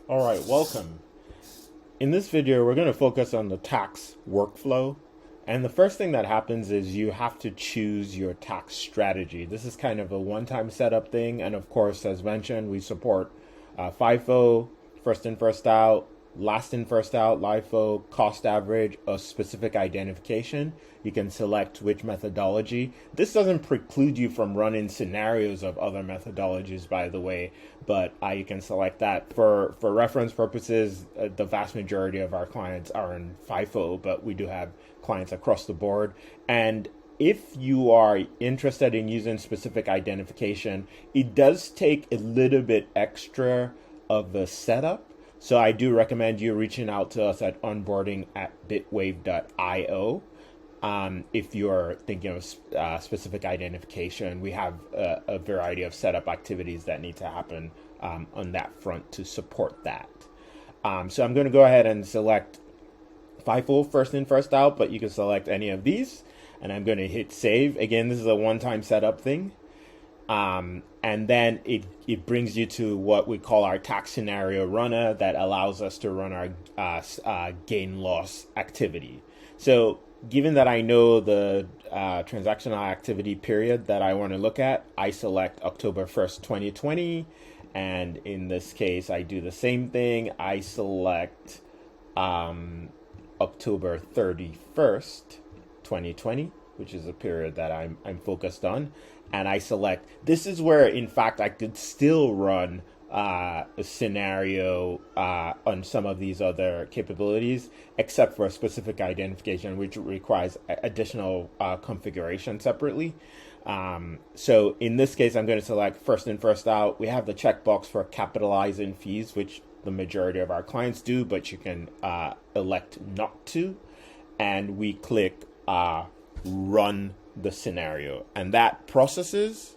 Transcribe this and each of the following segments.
All right, welcome. In this video, we're going to focus on the tax workflow. And the first thing that happens is you have to choose your tax strategy. This is kind of a one-time setup thing. And of course, as mentioned, we support FIFO, first in, first out, last in, first out, LIFO, cost average, a specific identification. You can select which methodology. This doesn't preclude you from running scenarios of other methodologies, by the way, but you can select that. For reference purposes, the vast majority of our clients are in FIFO, but we do have clients across the board. And if you are interested in using specific identification, it does take a little bit extra of the setup. So I do recommend you reaching out to us at onboarding@bitwave.io. If you're thinking of specific identification, we have a variety of setup activities that need to happen on that front to support that. So I'm going to go ahead and select FIFO, first in, first out, but you can select any of these. And I'm going to hit save. Again, this is a one-time setup thing. And then it brings you to what we call our tax scenario runner that allows us to run our gain loss activity. So given that I know the transactional activity period that I want to look at, I select October 1st, 2020. And in this case, I do the same thing. I select October 31st, 2020, which is a period that I'm focused on. And I select, this is where, in fact, I could still run a scenario on some of these other capabilities, except for a specific identification, which requires additional configuration separately. So in this case, I'm going to select first in, first out. We have the checkbox for capitalizing fees, which the majority of our clients do, but you can elect not to. And we click run the scenario, and that processes,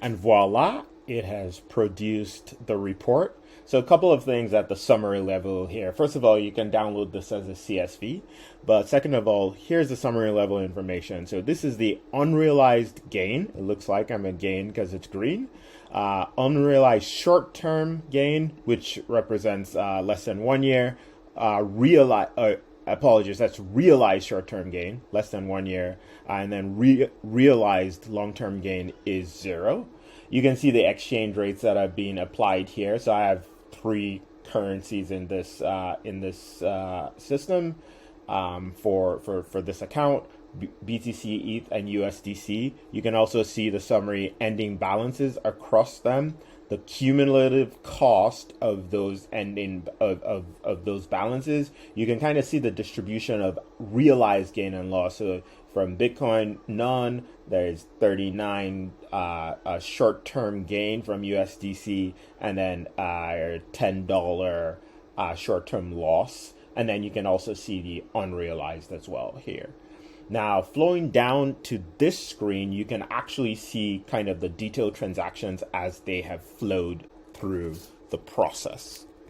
and voila, it has produced the report. So a couple of things at the summary level here. First of all, you can download this as a CSV, but second of all, here's the summary level information. So this is the unrealized gain. It looks like I'm a gain because it's green. Unrealized short-term gain, which represents less than 1 year. Apologies, that's realized short-term gain, less than 1 year, and then realized long-term gain is 0. You can see the exchange rates that are being applied here. So I have 3 currencies in this system for this account: BTC, ETH, and USDC. You can also see the summary ending balances across them, the cumulative cost of those ending of those balances. You can kind of see the distribution of realized gain and loss. So from Bitcoin, none. There's 39 short-term gain from USDC, and then $10 short-term loss. And then you can also see the unrealized as well here. Now, flowing down to this screen, you can actually see kind of the detailed transactions as they have flowed through the process.